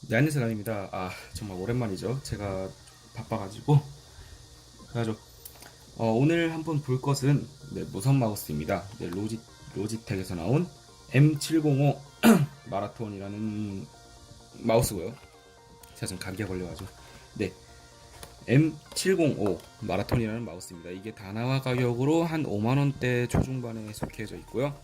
네, 안녕하세요, 입니다. 정말 오랜만이죠. 제가 바빠가지고. 그래가지고, 오늘 한번 볼 것은, 네, 무선 마우스입니다. 네, 로지텍에서 나온 M705 마라톤이라는 마우스고요. 제가 지금 감기에 걸려가지고. 네, M705 마라톤이라는 마우스입니다. 이게 다나와 가격으로 한 5만원대 초중반에 속해져 있고요.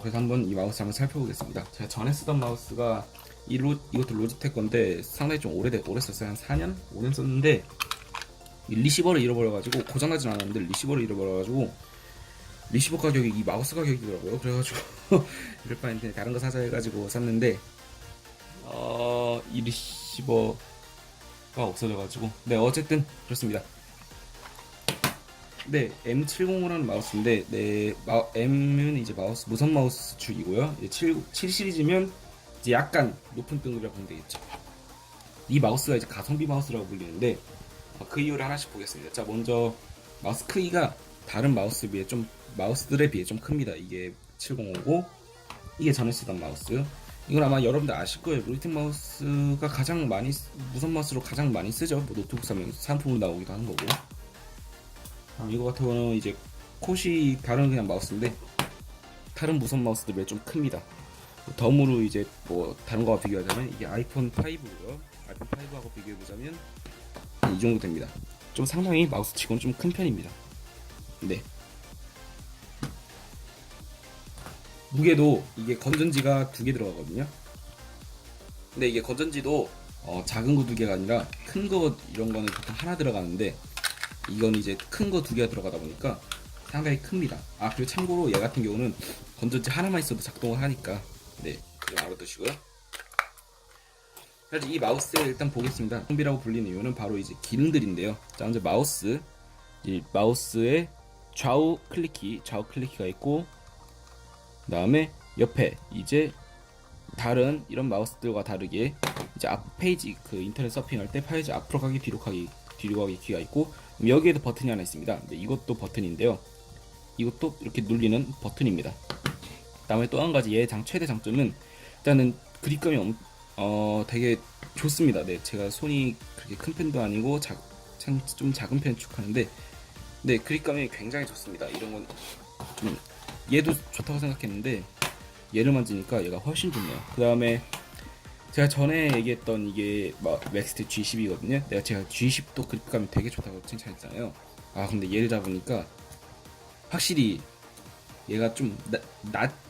그래서 한번 이 마우스 한번 살펴보겠습니다. 제가 전에 쓰던 마우스가 이것도 로지텍 건데 상당히 좀 오래 썼어요. 한 4년? 5년 썼는데 이 리시버를 잃어버려가지고 고장나진 않았는데 리시버를 잃어버려가지고 리시버 가격이 이 마우스 가격이더라고요. 그래가지고 이럴 바에 다른 거 사자 해가지고 샀는데 이 리시버가 없어져가지고 네, 어쨌든 그렇습니다. 네, M705라는 마우스인데, 네, M은 이제 무선 마우스 축이고요. 7 시리즈면 이제 약간 높은 등급이라고 보면 되겠죠. 이 마우스가 이제 가성비 마우스라고 불리는데, 그 이유를 하나씩 보겠습니다. 자, 먼저 마우스 크기가 다른 마우스들에 비해 좀 큽니다. 이게 705고, 이게 전에 쓰던 마우스. 이건 아마 여러분들 아실 거예요. 로지텍 마우스가 무선 마우스로 가장 많이 쓰죠. 뭐 노트북 사면 상품으로 나오기도 하는 거고. 이거 같은 경우는 이제 콧이 다른 그냥 마우스인데 다른 무선 마우스들 비해 좀 큽니다. 덤으로 이제 뭐 다른 거와 비교하자면 이게 아이폰 5고요. 아이폰 5하고 비교해 보자면 이 정도 됩니다. 좀 상당히 마우스치고는 좀 큰 편입니다. 네. 무게도 이게 건전지가 2개 들어가거든요. 근데 이게 건전지도 작은 거 2개가 아니라 큰 거 이런 거는 보통 하나 들어가는데 이건 이제 큰 거 2개가 들어가다 보니까 상당히 큽니다. 그리고 참고로 얘 같은 경우는 건전지 하나만 있어도 작동을 하니까 네, 좀 알아두시고요. 그래서 이 마우스를 일단 보겠습니다. 가성비라고 불리는 이유는 바로 이제 기능들인데요. 자, 먼저 이 마우스의 좌우 클릭키가 있고, 그다음에 옆에 이제 다른 이런 마우스들과 다르게 이제 앞 페이지 그 인터넷 서핑할 때 페이지 앞으로 가기 뒤로 가기 키가 있고, 여기에도 버튼이 하나 있습니다. 네, 이것도 버튼인데요. 이것도 이렇게 눌리는 버튼입니다. 그다음에 또 한 가지 최대 장점은 일단은 그립감이 되게 좋습니다. 네, 제가 손이 그렇게 큰 편도 아니고 좀 작은 편 축하는데 네, 그립감이 굉장히 좋습니다. 이런 건 좀 얘도 좋다고 생각했는데 얘를 만지니까 얘가 훨씬 좋네요. 그다음에 제가 전에 얘기했던 이게 맥스트 G10이거든요. 제가 G10도 그립감이 되게 좋다고 칭찬했잖아요. 근데 얘를 잡으니까 확실히 얘가 좀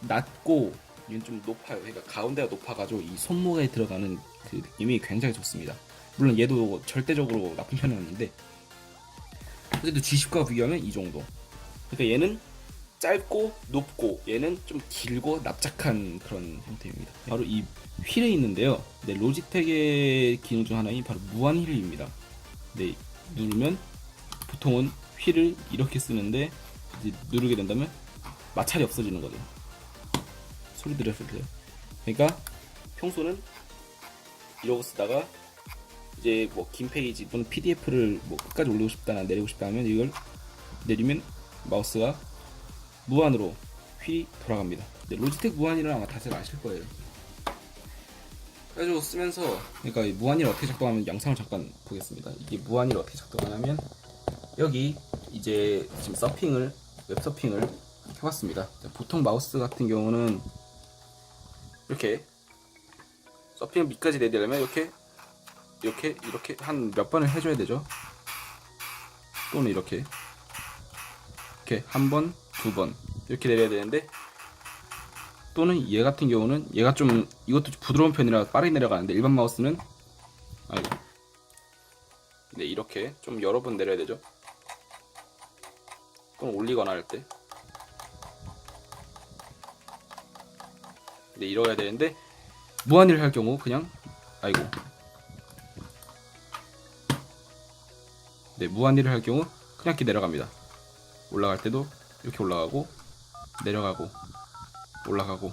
낮고 얘는 좀 높아요. 그러니까 가운데가 높아가지고 이 손목에 들어가는 그 느낌이 굉장히 좋습니다. 물론 얘도 절대적으로 나쁜 편은 아닌데 그래도 G10과 비교하면 이 정도. 그러니까 얘는 짧고 높고 얘는 좀 길고 납작한 그런 형태입니다. 바로 이 휠에 있는데요. 네, 로지텍의 기능 중 하나인 바로 무한 휠입니다. 네, 누르면 보통은 휠을 이렇게 쓰는데 이제 누르게 된다면 마찰이 없어지는 거죠. 소리 들었을 때요. 그러니까 평소는 이러고 쓰다가 이제 뭐 긴 페이지 또는 PDF를 뭐 끝까지 올리고 싶다나 내리고 싶다 하면 이걸 내리면 마우스가 무한으로 휠이 돌아갑니다. 네, 로지텍 무한히를 아마 다들 아실 거예요. 그래가지고 쓰면서 그러니까 이 무한히를 어떻게 작동하면 영상을 잠깐 보겠습니다. 이게 무한히를 어떻게 작동하냐면 여기 이제 지금 웹 서핑을 해봤습니다. 보통 마우스 같은 경우는 이렇게 서핑을 밑까지 내리려면 이렇게 한 몇 번을 해줘야 되죠. 또는 이렇게 한 번, 두 번 이렇게 내려야 되는데 또는 얘 같은 경우는 이것도 부드러운 편이라 빠르게 내려가는데 일반 마우스는 네, 이렇게 좀 여러 번 내려야 되죠. 또는 올리거나 할 때 네, 이러야 되는데 무한히를 할 경우 그냥 네, 무한히를 할 경우 그냥 이렇게 내려갑니다. 올라갈 때도 이렇게 올라가고 내려가고 올라가고.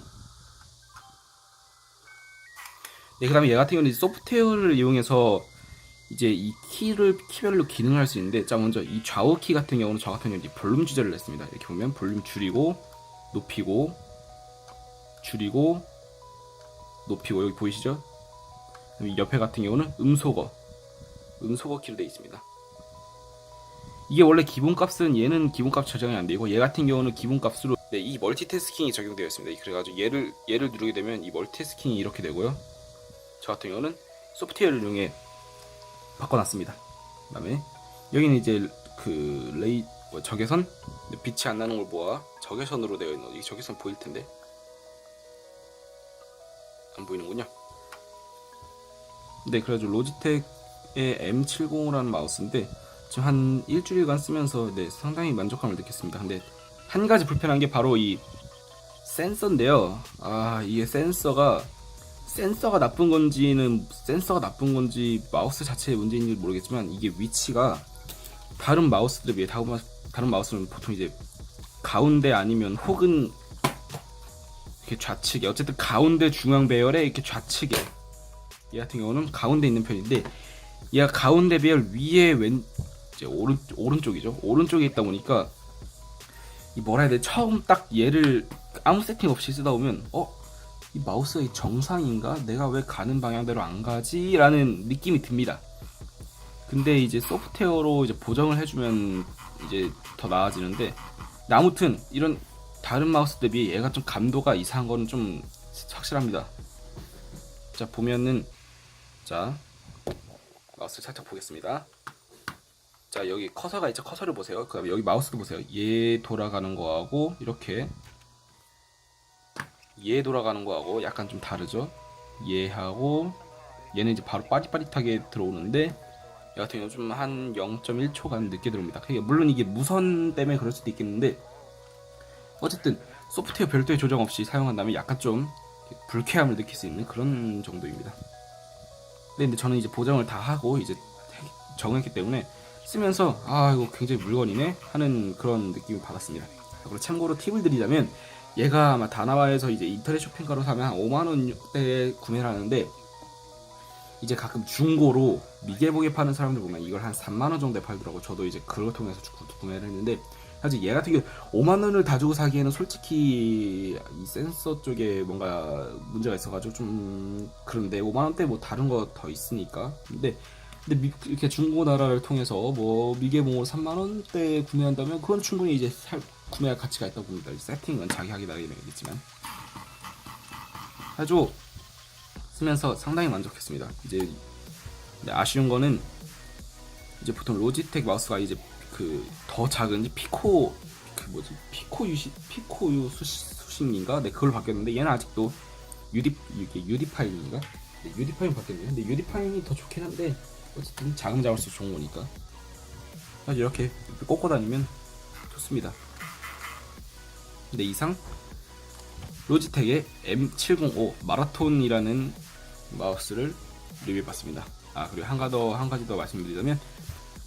네, 그 다음에 얘 같은 경우는 소프트웨어를 이용해서 이제 이 키별로 기능을 할 수 있는데, 자, 먼저 이 좌우 키 같은 경우는 저 같은 경우는 볼륨 조절을 했습니다. 이렇게 보면 볼륨 줄이고 높이고 줄이고 높이고 여기 보이시죠? 이 옆에 같은 경우는 음소거 키로 되어 있습니다. 이게 원래 기본값은 얘는 기본값 저장이 안 되고 얘 같은 경우는 기본값으로 네, 이 멀티태스킹이 적용되어 있습니다. 그래가지고 얘를 누르게 되면 이 멀티태스킹이 이렇게 되고요. 저 같은 경우는 소프트웨어를 이용해 바꿔놨습니다. 그다음에 여기는 이제 그 적외선 빛이 안 나는 걸 모아 적외선으로 되어 있는 이 적외선 보일 텐데 안 보이는군요. 네, 그래가지고 로지텍의 M70라는 마우스인데 지금 한 일주일간 쓰면서 네, 상당히 만족감을 느꼈습니다. 근데 한 가지 불편한 게 바로 이 센서인데요. 이게 센서가 나쁜 건지 마우스 자체의 문제인지 모르겠지만 이게 위치가 다른 마우스들에 비해 다른 마우스는 보통 이제 가운데 아니면 혹은 이렇게 좌측에 어쨌든 가운데 중앙 배열에 이렇게 좌측에 얘 같은 경우는 가운데 있는 편인데 얘가 가운데 배열 위에 이제 오른쪽이죠. 오른쪽에 있다 보니까 이 뭐라 해야 돼? 처음 딱 얘를 아무 세팅 없이 쓰다 보면 이 마우스가 정상인가? 내가 왜 가는 방향대로 안 가지? 라는 느낌이 듭니다. 근데 이제 소프트웨어로 이제 보정을 해주면 이제 더 나아지는데 아무튼 이런 다른 마우스 대비 얘가 좀 감도가 이상한 거는 좀 확실합니다. 자, 보면은 자 마우스 살짝 보겠습니다. 자, 여기 커서가 있죠. 커서를 보세요. 그 다음에 여기 마우스도 보세요. 얘 돌아가는 거하고 이렇게 얘 돌아가는 거하고 약간 좀 다르죠. 얘하고 얘는 이제 바로 빠릿빠릿하게 들어오는데 얘 같은 경우는 좀 한 0.1초간 늦게 들어옵니다. 물론 이게 무선 때문에 그럴 수도 있겠는데 어쨌든 소프트웨어 별도의 조정 없이 사용한다면 약간 좀 불쾌함을 느낄 수 있는 그런 정도입니다. 근데 저는 이제 보정을 다 하고 이제 정했기 때문에 쓰면서 이거 굉장히 물건이네 하는 그런 느낌을 받았습니다. 그리고 참고로 팁을 드리자면 얘가 아마 다나와에서 이제 인터넷 쇼핑가로 사면 한 5만원대에 구매를 하는데 이제 가끔 중고로 미개봉에 파는 사람들 보면 이걸 한 3만원 정도에 팔더라고. 저도 이제 그걸 통해서 구매를 했는데 사실 얘 같은 경우 5만원을 다 주고 사기에는 솔직히 이 센서 쪽에 뭔가 문제가 있어가지고 좀 그런데 5만원대 뭐 다른 거 더 있으니까 근데 이렇게 중고나라를 통해서 뭐 미개봉으로 3만원대 구매한다면 그건 충분히 이제 구매할 가치가 있다고 봅니다. 세팅은 자기 하기 나름이겠지만 아주 쓰면서 상당히 만족했습니다. 이제 아쉬운 거는 이제 보통 로지텍 마우스가 이제 더 작은 피코 수식인가? 네, 그걸 바뀌었는데 얘는 아직도 UD 파인인가? 네, UD 파인 바뀌었네요. 근데 UD 파인이 더 좋긴 한데 어쨌든 작으면 작을수록 좋은 거니까 아주 이렇게 꽂고 다니면 좋습니다. 네, 이상 로지텍의 M705 마라톤이라는 마우스를 리뷰해봤습니다. 그리고 한 가지 더 말씀드리자면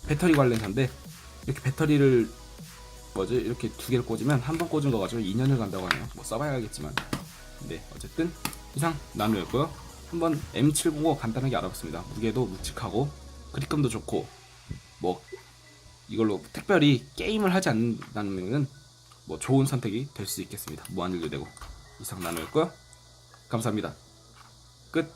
배터리 관련사인데 이렇게 배터리를 이렇게 두 개를 꽂으면 한 번 꽂은 거 가지고 2년을 간다고 하네요. 뭐 써봐야겠지만 네, 어쨌든 이상 나누었고요. 한번 M705 간단하게 알아봤습니다. 무게도 묵직하고 그립감도 좋고 뭐 이걸로 특별히 게임을 하지 않는다면 뭐 좋은 선택이 될 수 있겠습니다. 무한율도 되고. 이상 나누었고요. 감사합니다. 끝.